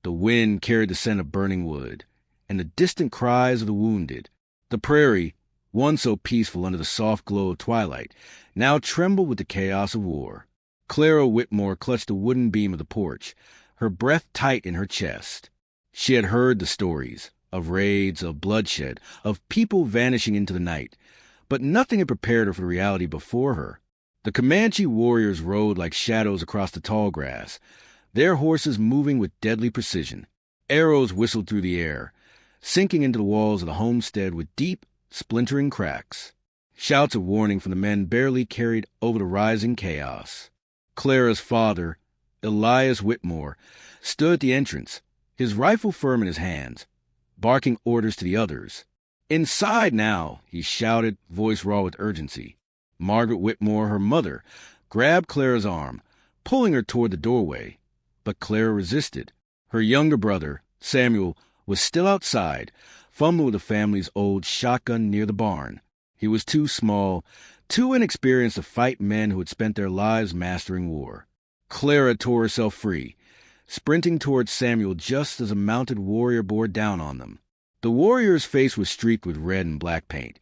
The wind carried the scent of burning wood, and the distant cries of the wounded. The prairie, once so peaceful under the soft glow of twilight, now trembled with the chaos of war. Clara Whitmore clutched the wooden beam of the porch, her breath tight in her chest. She had heard the stories of raids, of bloodshed, of people vanishing into the night, but nothing had prepared her for the reality before her. The Comanche warriors rode like shadows across the tall grass, their horses moving with deadly precision. Arrows whistled through the air, sinking into the walls of the homestead with deep, splintering cracks. Shouts of warning from the men barely carried over the rising chaos. Clara's father, Elias Whitmore, stood at the entrance, his rifle firm in his hands, barking orders to the others. "Inside now," he shouted, voice raw with urgency. Margaret Whitmore, her mother, grabbed Clara's arm, pulling her toward the doorway. But Clara resisted. Her younger brother, Samuel, was still outside, fumbling with the family's old shotgun near the barn. He was too small, too inexperienced to fight men who had spent their lives mastering war. Clara tore herself free, sprinting towards Samuel just as a mounted warrior bore down on them. The warrior's face was streaked with red and black paint,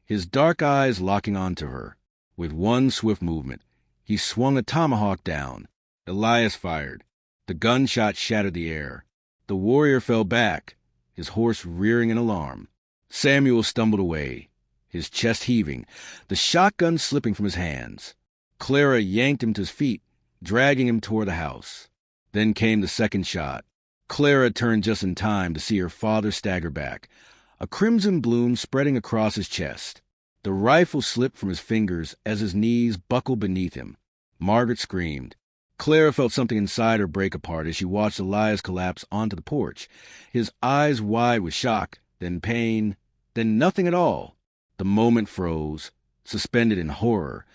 his dark eyes locking onto her. With one swift movement, he swung a tomahawk down. Elias fired. The gunshot shattered the air. The warrior fell back, his horse rearing in alarm. Samuel stumbled away, his chest heaving, the shotgun slipping from his hands. Clara yanked him to his feet, dragging him toward the house. Then came the second shot. Clara turned just in time to see her father stagger back, a crimson bloom spreading across his chest. The rifle slipped from his fingers as his knees buckled beneath him. Margaret screamed. Clara felt something inside her break apart as she watched Elias collapse onto the porch, his eyes wide with shock, then pain, then nothing at all. The moment froze, suspended in horror,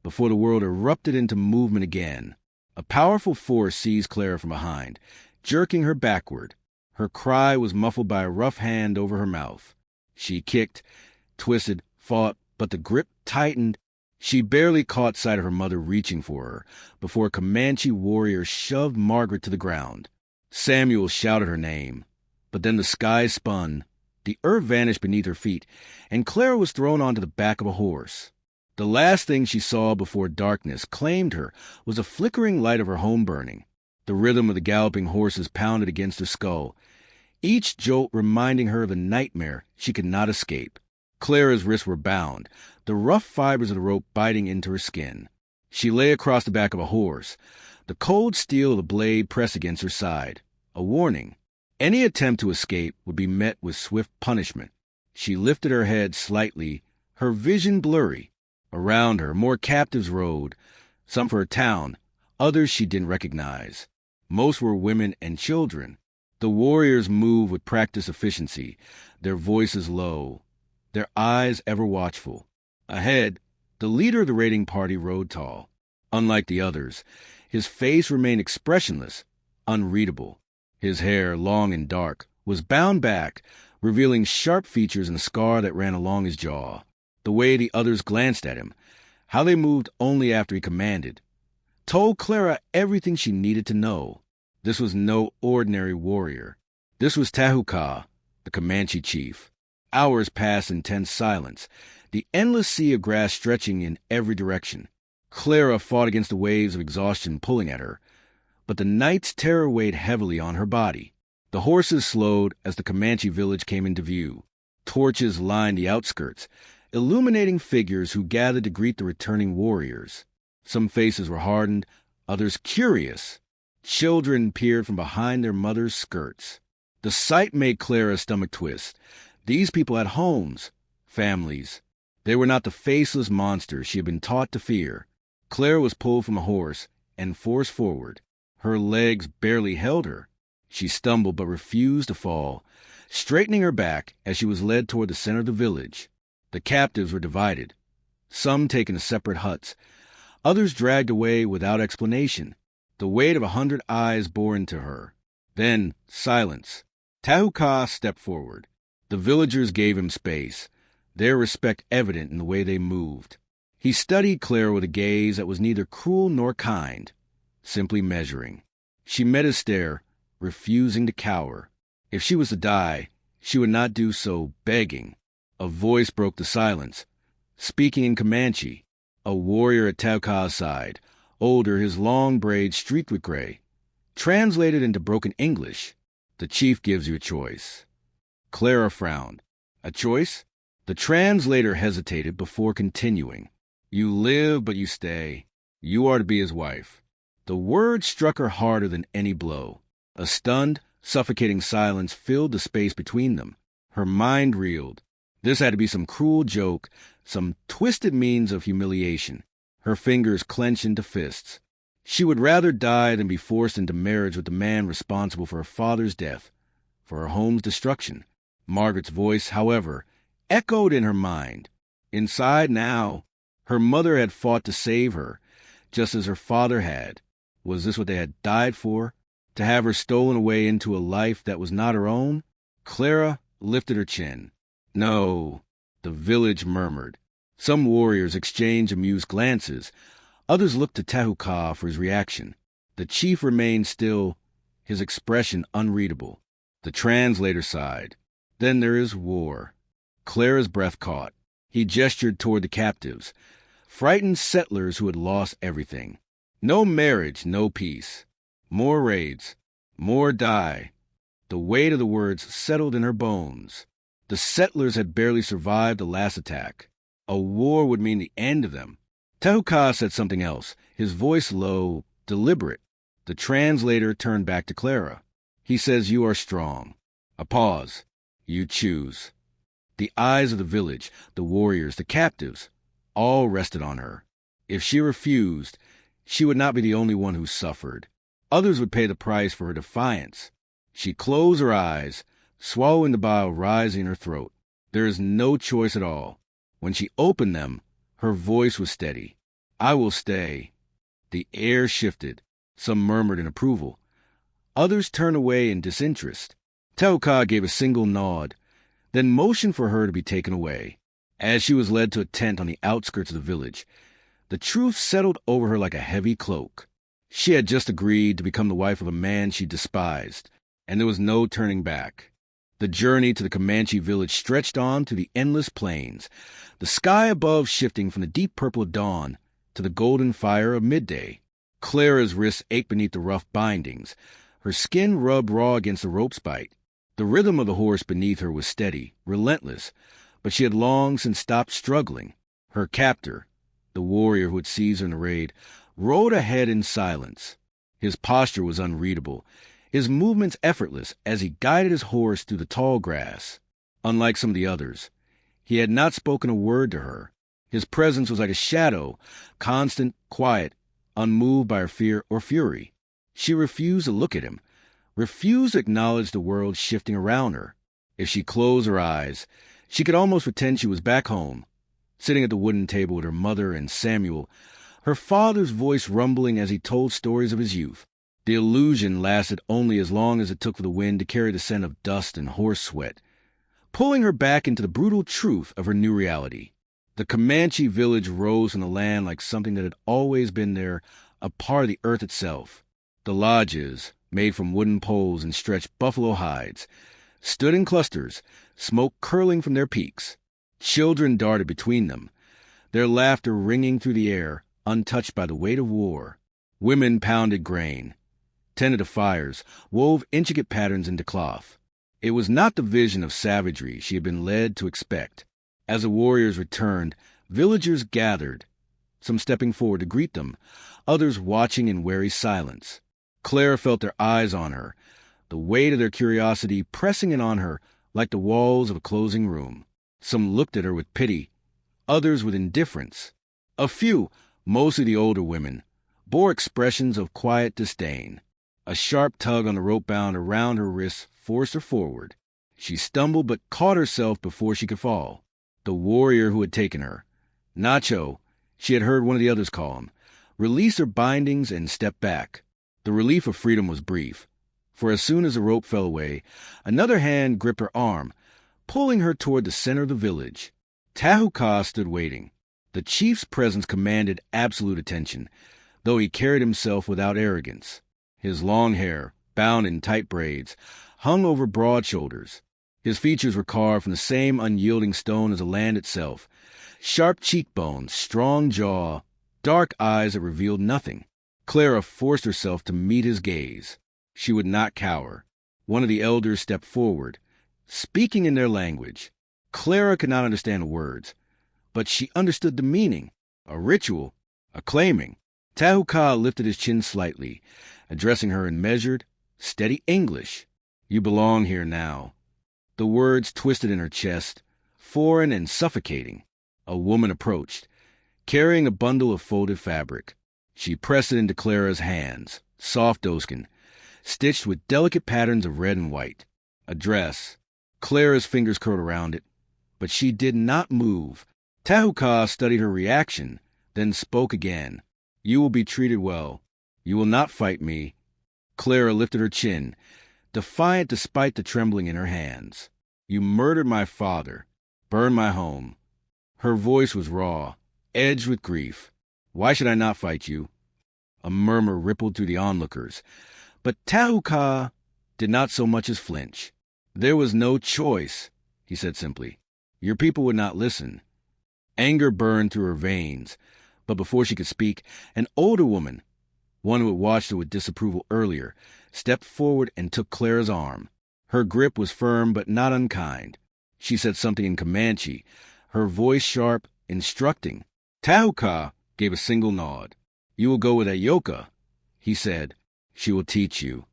before the world erupted into movement again. A powerful force seized Clara from behind, jerking her backward. Her cry was muffled by a rough hand over her mouth. She kicked, twisted, fought, but the grip tightened. She barely caught sight of her mother reaching for her before a Comanche warrior shoved Margaret to the ground. Samuel shouted her name, but then the sky spun, the earth vanished beneath her feet, and Clara was thrown onto the back of a horse. The last thing she saw before darkness claimed her was a flickering light of her home burning. The rhythm of the galloping horses pounded against her skull, each jolt reminding her of the nightmare she could not escape. Clara's wrists were bound, the rough fibers of the rope biting into her skin. She lay across the back of a horse, the cold steel of the blade pressed against her side, a warning. Any attempt to escape would be met with swift punishment. She lifted her head slightly, her vision blurry. Around her, more captives rode, some for her town, others she didn't recognize. Most were women and children. The warriors moved with practiced efficiency, their voices low, their eyes ever watchful. Ahead, the leader of the raiding party rode tall. Unlike the others, his face remained expressionless, unreadable. His hair, long and dark, was bound back, revealing sharp features and a scar that ran along his jaw. The way the others glanced at him, how they moved only after he commanded, told Clara everything she needed to know. This was no ordinary warrior. This was Tahuka, the Comanche chief. Hours passed in tense silence, the endless sea of grass stretching in every direction. Clara fought against the waves of exhaustion pulling at her, but the night's terror weighed heavily on her body. The horses slowed as the Comanche village came into view. Torches lined the outskirts, illuminating figures who gathered to greet the returning warriors. Some faces were hardened, others curious. Children peered from behind their mothers' skirts. The sight made Clara's stomach twist. These people had homes, families. They were not the faceless monsters she had been taught to fear. Clara was pulled from a horse and forced forward. Her legs barely held her. She stumbled but refused to fall, straightening her back as she was led toward the center of the village. The captives were divided, some taken to separate huts, others dragged away without explanation. The weight of 100 eyes bore into her. Then, silence. Tahuka stepped forward. The villagers gave him space, their respect evident in the way they moved. He studied Clara with a gaze that was neither cruel nor kind, simply measuring. She met his stare, refusing to cower. If she was to die, she would not do so begging. A voice broke the silence, speaking in Comanche, a warrior at Tauka's side, older, his long braids streaked with gray. Translated into broken English, the chief gives you a choice. Clara frowned. A choice? The translator hesitated before continuing. You live, but you stay. You are to be his wife. The word struck her harder than any blow. A stunned, suffocating silence filled the space between them. Her mind reeled. This had to be some cruel joke, some twisted means of humiliation. Her fingers clenched into fists. She would rather die than be forced into marriage with the man responsible for her father's death, for her home's destruction. Margaret's voice, however, echoed in her mind. Inside now, her mother had fought to save her, just as her father had. Was this what they had died for? To have her stolen away into a life that was not her own? Clara lifted her chin. No, the village murmured. Some warriors exchanged amused glances. Others looked to Tahuka for his reaction. The chief remained still, his expression unreadable. The translator sighed. Then there is war. Clara's breath caught. He gestured toward the captives, frightened settlers who had lost everything. No marriage, no peace. More raids, more die. The weight of the words settled in her bones. The settlers had barely survived the last attack. A war would mean the end of them. Tahuka said something else, his voice low, deliberate. The translator turned back to Clara. He says you are strong. A pause. You choose. The eyes of the village, the warriors, the captives, all rested on her. If she refused, she would not be the only one who suffered. Others would pay the price for her defiance. She closed her eyes, swallowing the bile rising in her throat. There is no choice at all. When she opened them, her voice was steady. I will stay. The air shifted. Some murmured in approval. Others turned away in disinterest. Tahuka gave a single nod, then motioned for her to be taken away. As she was led to a tent on the outskirts of the village, the truth settled over her like a heavy cloak. She had just agreed to become the wife of a man she despised, and there was no turning back. The journey to the Comanche village stretched on to the endless plains, the sky above shifting from the deep purple of dawn to the golden fire of midday. Clara's wrists ached beneath the rough bindings. Her skin rubbed raw against the rope's bite. The rhythm of the horse beneath her was steady, relentless, but she had long since stopped struggling. Her captor, the warrior who had seized her in the raid, rode ahead in silence. His posture was unreadable, his movements effortless as he guided his horse through the tall grass. Unlike some of the others, he had not spoken a word to her. His presence was like a shadow, constant, quiet, unmoved by her fear or fury. She refused to look at him, refused to acknowledge the world shifting around her. If she closed her eyes, she could almost pretend she was back home, sitting at the wooden table with her mother and Samuel, her father's voice rumbling as he told stories of his youth. The illusion lasted only as long as it took for the wind to carry the scent of dust and horse sweat, pulling her back into the brutal truth of her new reality. The Comanche village rose from the land like something that had always been there, a part of the earth itself. The lodges, made from wooden poles and stretched buffalo hides, stood in clusters, smoke curling from their peaks. Children darted between them, their laughter ringing through the air, untouched by the weight of war. Women pounded grain, tended to fires, wove intricate patterns into cloth. It was not the vision of savagery she had been led to expect. As the warriors returned, villagers gathered, some stepping forward to greet them, others watching in wary silence. Clara felt their eyes on her, the weight of their curiosity pressing in on her like the walls of a closing room. Some looked at her with pity, others with indifference. A few, mostly the older women, bore expressions of quiet disdain. A sharp tug on the rope bound around her wrists forced her forward. She stumbled but caught herself before she could fall. The warrior who had taken her, Nacho, she had heard one of the others call him, released her bindings and stepped back. The relief of freedom was brief, for as soon as the rope fell away, another hand gripped her arm, pulling her toward the center of the village. Tahuka stood waiting. The chief's presence commanded absolute attention, though he carried himself without arrogance. His long hair, bound in tight braids, hung over broad shoulders. His features were carved from the same unyielding stone as the land itself. Sharp cheekbones, strong jaw, dark eyes that revealed nothing. Clara forced herself to meet his gaze. She would not cower. One of the elders stepped forward, speaking in their language. Clara could not understand the words, but she understood the meaning. A ritual, a claiming. Tahuka lifted his chin slightly, addressing her in measured, steady English. You belong here now. The words twisted in her chest, foreign and suffocating. A woman approached, carrying a bundle of folded fabric. She pressed it into Clara's hands, soft doeskin, stitched with delicate patterns of red and white. A dress. Clara's fingers curled around it, but she did not move. Tahuka studied her reaction, then spoke again. You will be treated well. You will not fight me. Clara lifted her chin, defiant despite the trembling in her hands. You murdered my father, burned my home. Her voice was raw, edged with grief. Why should I not fight you? A murmur rippled through the onlookers, but Tahuka did not so much as flinch. There was no choice, he said simply. Your people would not listen. Anger burned through her veins, but before she could speak, an older woman, one who had watched her with disapproval earlier, stepped forward and took Clara's arm. Her grip was firm but not unkind. She said something in Comanche, her voice sharp, instructing. Tahuka gave a single nod. You will go with Ayoka, he said. She will teach you.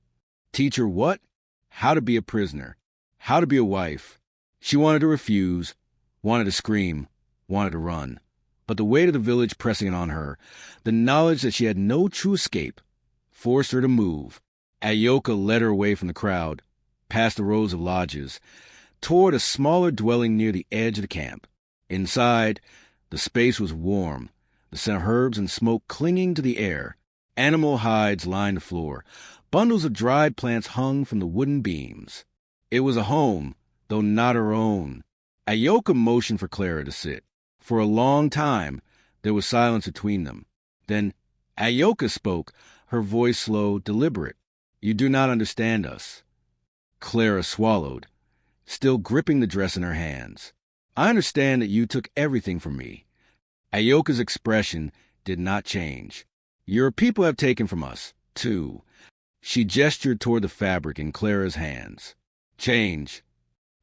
Teach her what? How to be a prisoner. How to be a wife. She wanted to refuse, wanted to scream, wanted to run. But the weight of the village pressing on her, the knowledge that she had no true escape, forced her to move. Ayoka led her away from the crowd, past the rows of lodges, toward a smaller dwelling near the edge of the camp. Inside, the space was warm, the scent of herbs and smoke clinging to the air. Animal hides lined the floor. Bundles of dried plants hung from the wooden beams. It was a home, though not her own. Ayoka motioned for Clara to sit. For a long time, there was silence between them. Then Ayoka spoke, her voice slow, deliberate. You do not understand us. Clara swallowed, still gripping the dress in her hands. I understand that you took everything from me. Ayoka's expression did not change. Your people have taken from us, too. She gestured toward the fabric in Clara's hands. Change.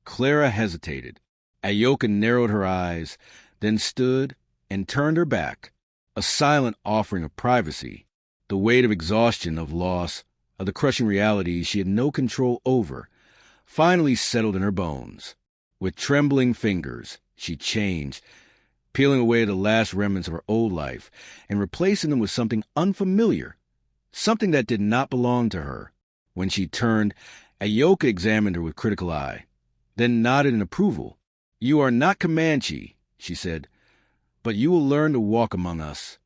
Clara hesitated. Ayoka narrowed her eyes, then stood and turned her back, a silent offering of privacy. The weight of exhaustion, of loss, of the crushing reality she had no control over, finally settled in her bones. With trembling fingers, she changed, peeling away the last remnants of her old life and replacing them with something unfamiliar, something that did not belong to her. When she turned, Ayoka examined her with critical eye, then nodded in approval. You are not Comanche, she said, but you will learn to walk among us.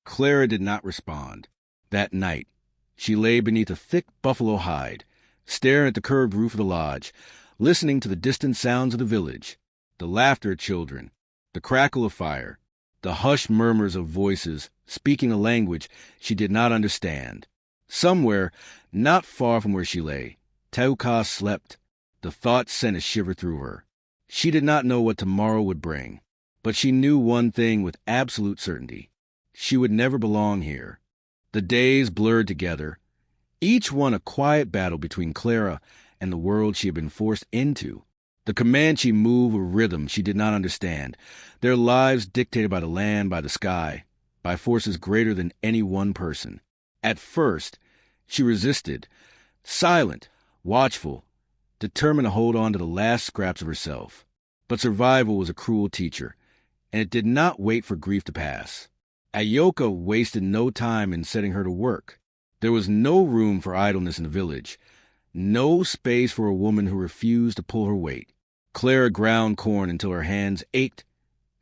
Clara did not respond. That night, she lay beneath a thick buffalo hide, staring at the curved roof of the lodge, listening to the distant sounds of the village, the laughter of children, the crackle of fire, the hushed murmurs of voices speaking a language she did not understand. Somewhere, not far from where she lay, Tahuka slept. The thought sent a shiver through her. She did not know what tomorrow would bring, but she knew one thing with absolute certainty. She would never belong here. The days blurred together, each one a quiet battle between Clara and the world she had been forced into. The Comanche moved with rhythm she did not understand, their lives dictated by the land, by the sky, by forces greater than any one person. At first, she resisted, silent, watchful, determined to hold on to the last scraps of herself. But survival was a cruel teacher, and it did not wait for grief to pass. Ayoka wasted no time in setting her to work. There was no room for idleness in the village, no space for a woman who refused to pull her weight. Clara ground corn until her hands ached,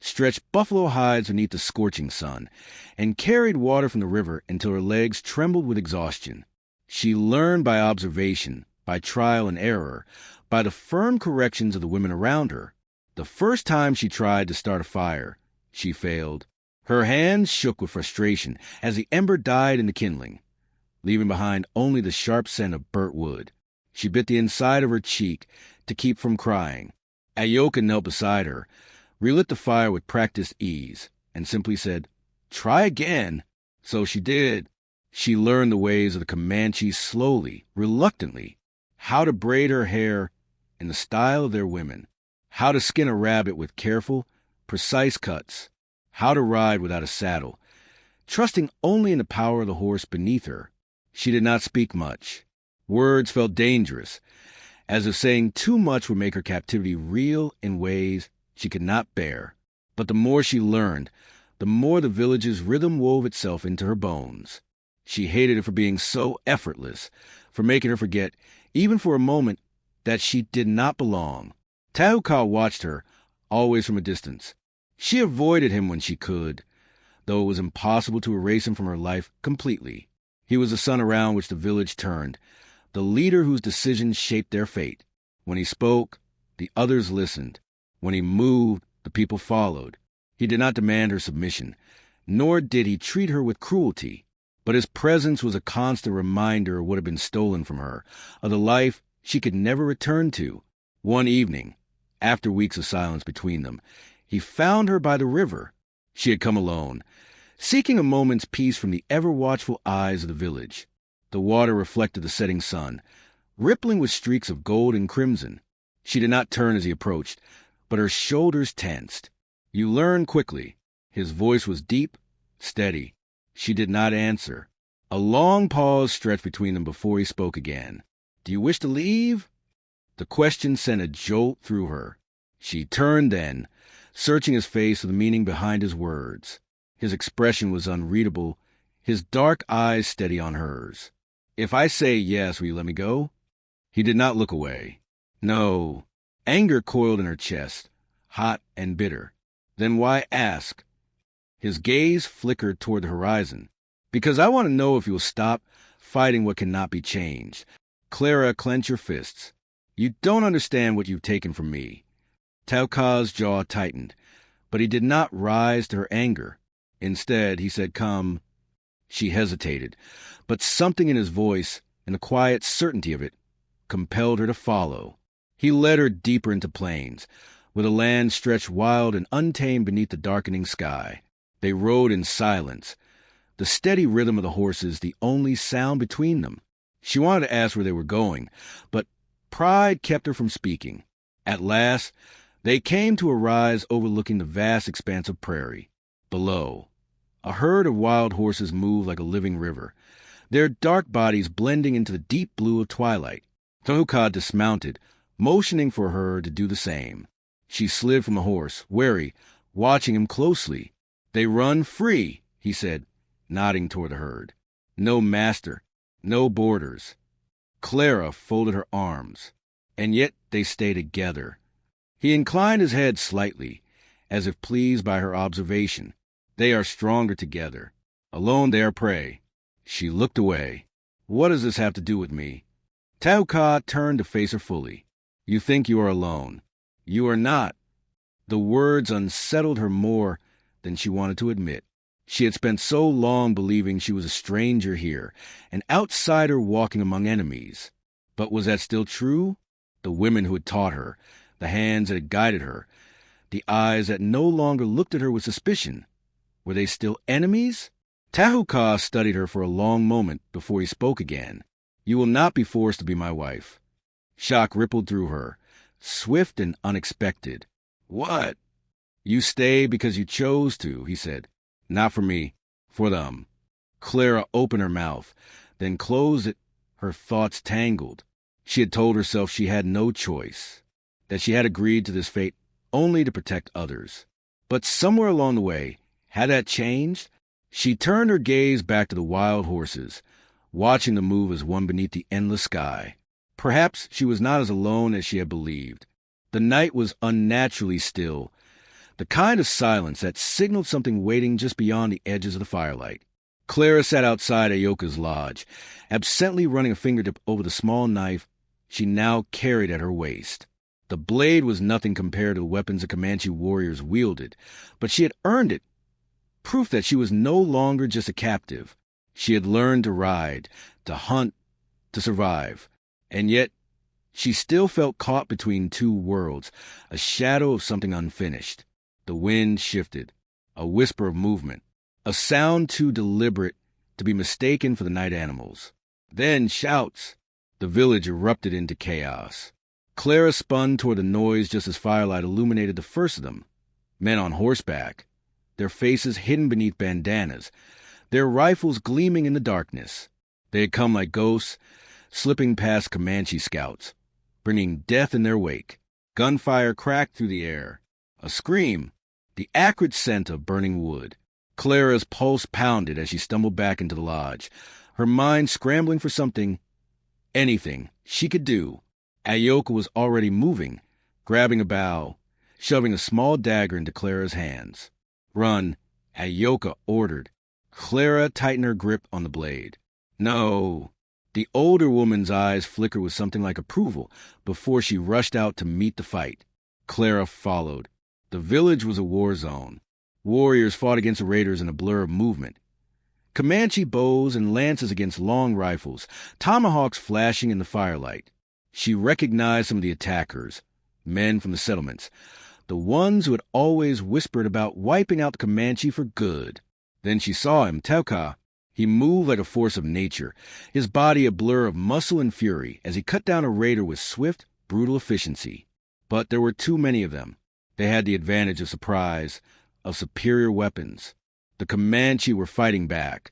stretched buffalo hides beneath the scorching sun, and carried water from the river until her legs trembled with exhaustion. She learned by observation, by trial and error, by the firm corrections of the women around her. The first time she tried to start a fire, she failed. Her hands shook with frustration as the ember died in the kindling. leaving behind only the sharp scent of burnt wood. She bit the inside of her cheek to keep from crying. Ayoka knelt beside her, relit the fire with practiced ease, and simply said, "Try again." So she did. She learned the ways of the Comanches slowly, reluctantly, how to braid her hair in the style of their women, how to skin a rabbit with careful, precise cuts, how to ride without a saddle, trusting only in the power of the horse beneath her. She did not speak much. Words felt dangerous, as if saying too much would make her captivity real in ways she could not bear. But the more she learned, the more the village's rhythm wove itself into her bones. She hated it for being so effortless, for making her forget, even for a moment, that she did not belong. Tahuka watched her, always from a distance. She avoided him when she could, though it was impossible to erase him from her life completely. He was the sun around which the village turned, the leader whose decisions shaped their fate. When he spoke, the others listened. When he moved, the people followed. He did not demand her submission, nor did he treat her with cruelty. But his presence was a constant reminder of what had been stolen from her, of the life she could never return to. One evening, after weeks of silence between them, he found her by the river. She had come alone, seeking a moment's peace from the ever-watchful eyes of the village. The water reflected the setting sun, rippling with streaks of gold and crimson. She did not turn as he approached, but her shoulders tensed. You learn quickly. His voice was deep, steady. She did not answer. A long pause stretched between them before he spoke again. "Do you wish to leave?" The question sent a jolt through her. She turned then, searching his face for the meaning behind his words. His expression was unreadable, his dark eyes steady on hers. "If I say yes, will you let me go?" He did not look away. No. Anger coiled in her chest, hot and bitter. Then why ask? His gaze flickered toward the horizon. "Because I want to know if you will stop fighting what cannot be changed." Clara, clench your fists. "You don't understand what you've taken from me." Tauka's jaw tightened, but he did not rise to her anger. Instead, he said, "Come." She hesitated, but something in his voice, and the quiet certainty of it, compelled her to follow. He led her deeper into plains, where the land stretched wild and untamed beneath the darkening sky. They rode in silence, the steady rhythm of the horses the only sound between them. She wanted to ask where they were going, but pride kept her from speaking. At last, they came to a rise overlooking the vast expanse of prairie. Below, a herd of wild horses moved like a living river, their dark bodies blending into the deep blue of twilight. Tahuka dismounted, motioning for her to do the same. She slid from the horse, wary, watching him closely. "They run free," he said, nodding toward the herd. "No master, no borders." Clara folded her arms, and yet they stay together. He inclined his head slightly, as if pleased by her observation. "They are stronger together. Alone they are prey." She looked away. "What does this have to do with me?" Tahuka turned to face her fully. "You think you are alone. You are not." The words unsettled her more than she wanted to admit. She had spent so long believing she was a stranger here, an outsider walking among enemies. But was that still true? The women who had taught her, the hands that had guided her, the eyes that no longer looked at her with suspicion, were they still enemies? Tahuka studied her for a long moment before he spoke again. "You will not be forced to be my wife." Shock rippled through her, swift and unexpected. "What?" "You stay because you chose to," he said. "Not for me, for them." Clara opened her mouth, then closed it, her thoughts tangled. She had told herself she had no choice, that she had agreed to this fate only to protect others. But somewhere along the way, had that changed? She turned her gaze back to the wild horses, watching them move as one beneath the endless sky. Perhaps she was not as alone as she had believed. The night was unnaturally still, the kind of silence that signaled something waiting just beyond the edges of the firelight. Clara sat outside Ayoka's lodge, absently running a fingertip over the small knife she now carried at her waist. The blade was nothing compared to the weapons the Comanche warriors wielded, but she had earned it, proof that she was no longer just a captive. She had learned to ride, to hunt, to survive. And yet, she still felt caught between two worlds, a shadow of something unfinished. The wind shifted, a whisper of movement, a sound too deliberate to be mistaken for the night animals. Then shouts. The village erupted into chaos. Clara spun toward the noise just as firelight illuminated the first of them. Men on horseback, their faces hidden beneath bandanas, their rifles gleaming in the darkness. They had come like ghosts, slipping past Comanche scouts, bringing death in their wake. Gunfire cracked through the air. A scream, the acrid scent of burning wood. Clara's pulse pounded as she stumbled back into the lodge, her mind scrambling for something, anything, she could do. Ayoka was already moving, grabbing a bough, shoving a small dagger into Clara's hands. "Run," Ayoka ordered. Clara tightened her grip on the blade. "No." The older woman's eyes flickered with something like approval before she rushed out to meet the fight. Clara followed. The village was a war zone. Warriors fought against the raiders in a blur of movement. Comanche bows and lances against long rifles, tomahawks flashing in the firelight. She recognized some of the attackers, men from the settlements, the ones who had always whispered about wiping out the Comanche for good. Then she saw him, Teuka. He moved like a force of nature, his body a blur of muscle and fury as he cut down a raider with swift, brutal efficiency. But there were too many of them. They had the advantage of surprise, of superior weapons. The Comanche were fighting back,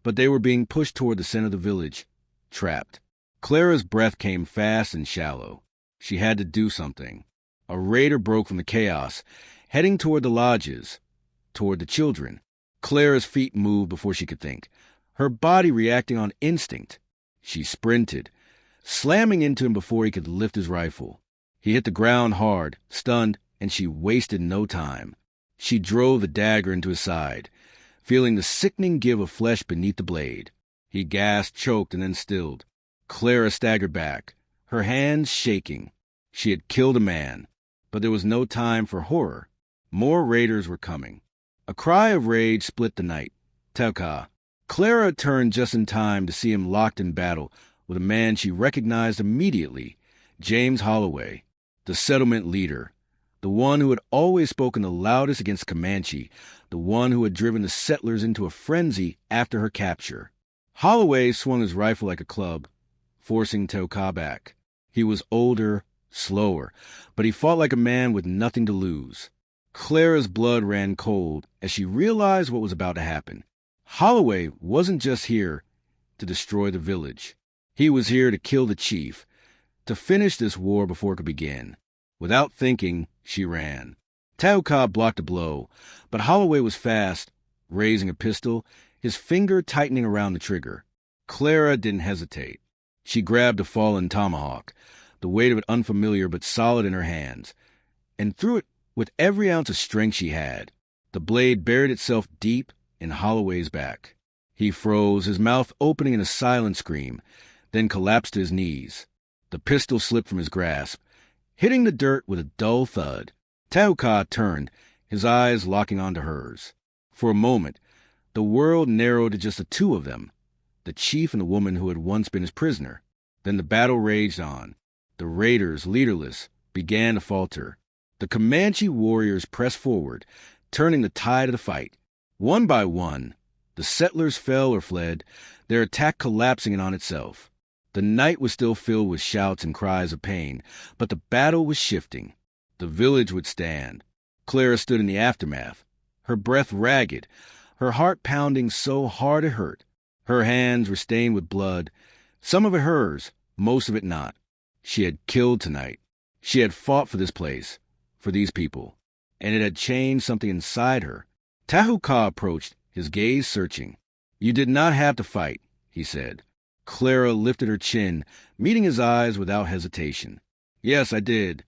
but they were being pushed toward the center of the village, trapped. Clara's breath came fast and shallow. She had to do something. A raider broke from the chaos, heading toward the lodges, toward the children. Clara's feet moved before she could think, her body reacting on instinct. She sprinted, slamming into him before he could lift his rifle. He hit the ground hard, stunned, and she wasted no time. She drove the dagger into his side, feeling the sickening give of flesh beneath the blade. He gasped, choked, and then stilled. Clara staggered back, her hands shaking. She had killed a man, but there was no time for horror. More raiders were coming. A cry of rage split the night. Teuka. Clara turned just in time to see him locked in battle with a man she recognized immediately, James Holloway, the settlement leader, the one who had always spoken the loudest against Comanche, the one who had driven the settlers into a frenzy after her capture. Holloway swung his rifle like a club, forcing Teuka back. He was older, slower, but he fought like a man with nothing to lose. Clara's blood ran cold as she realized what was about to happen. Holloway wasn't just here to destroy the village. He was here to kill the chief, to finish this war before it could begin. Without thinking, she ran. Teuka blocked a blow, but Holloway was fast, raising a pistol, his finger tightening around the trigger. Clara didn't hesitate. She grabbed a fallen tomahawk, the weight of it unfamiliar but solid in her hands, and threw it with every ounce of strength she had. The blade buried itself deep in Holloway's back. He froze, his mouth opening in a silent scream, then collapsed to his knees. The pistol slipped from his grasp, hitting the dirt with a dull thud. Teuka turned, his eyes locking onto hers. For a moment, the world narrowed to just the two of them, the chief and the woman who had once been his prisoner. Then the battle raged on. The raiders, leaderless, began to falter. The Comanche warriors pressed forward, turning the tide of the fight. One by one, the settlers fell or fled, their attack collapsing in on itself. The night was still filled with shouts and cries of pain, but the battle was shifting. The village would stand. Clara stood in the aftermath, her breath ragged, her heart pounding so hard it hurt. Her hands were stained with blood, some of it hers, most of it not. She had killed tonight. She had fought for this place, for these people, and it had changed something inside her. Teuka approached, his gaze searching. "You did not have to fight," he said. Clara lifted her chin, meeting his eyes without hesitation. "Yes, I did."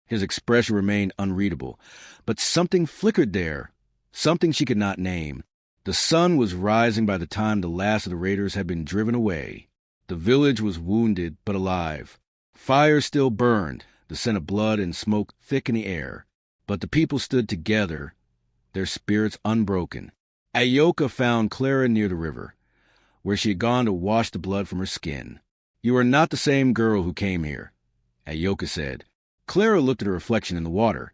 His expression remained unreadable, but something flickered there, something she could not name. The sun was rising by the time the last of the raiders had been driven away. The village was wounded but alive. Fire still burned, the scent of blood and smoke thick in the air. But the people stood together, their spirits unbroken. Ayoka found Clara near the river, where she had gone to wash the blood from her skin. "You are not the same girl who came here," Ayoka said. Clara looked at her reflection in the water,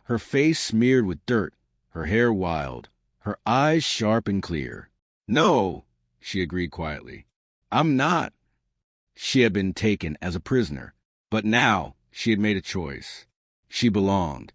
her face smeared with dirt, her hair wild, her eyes sharp and clear. "No," she agreed quietly. "I'm not." She had been taken as a prisoner, but now she had made a choice. She belonged.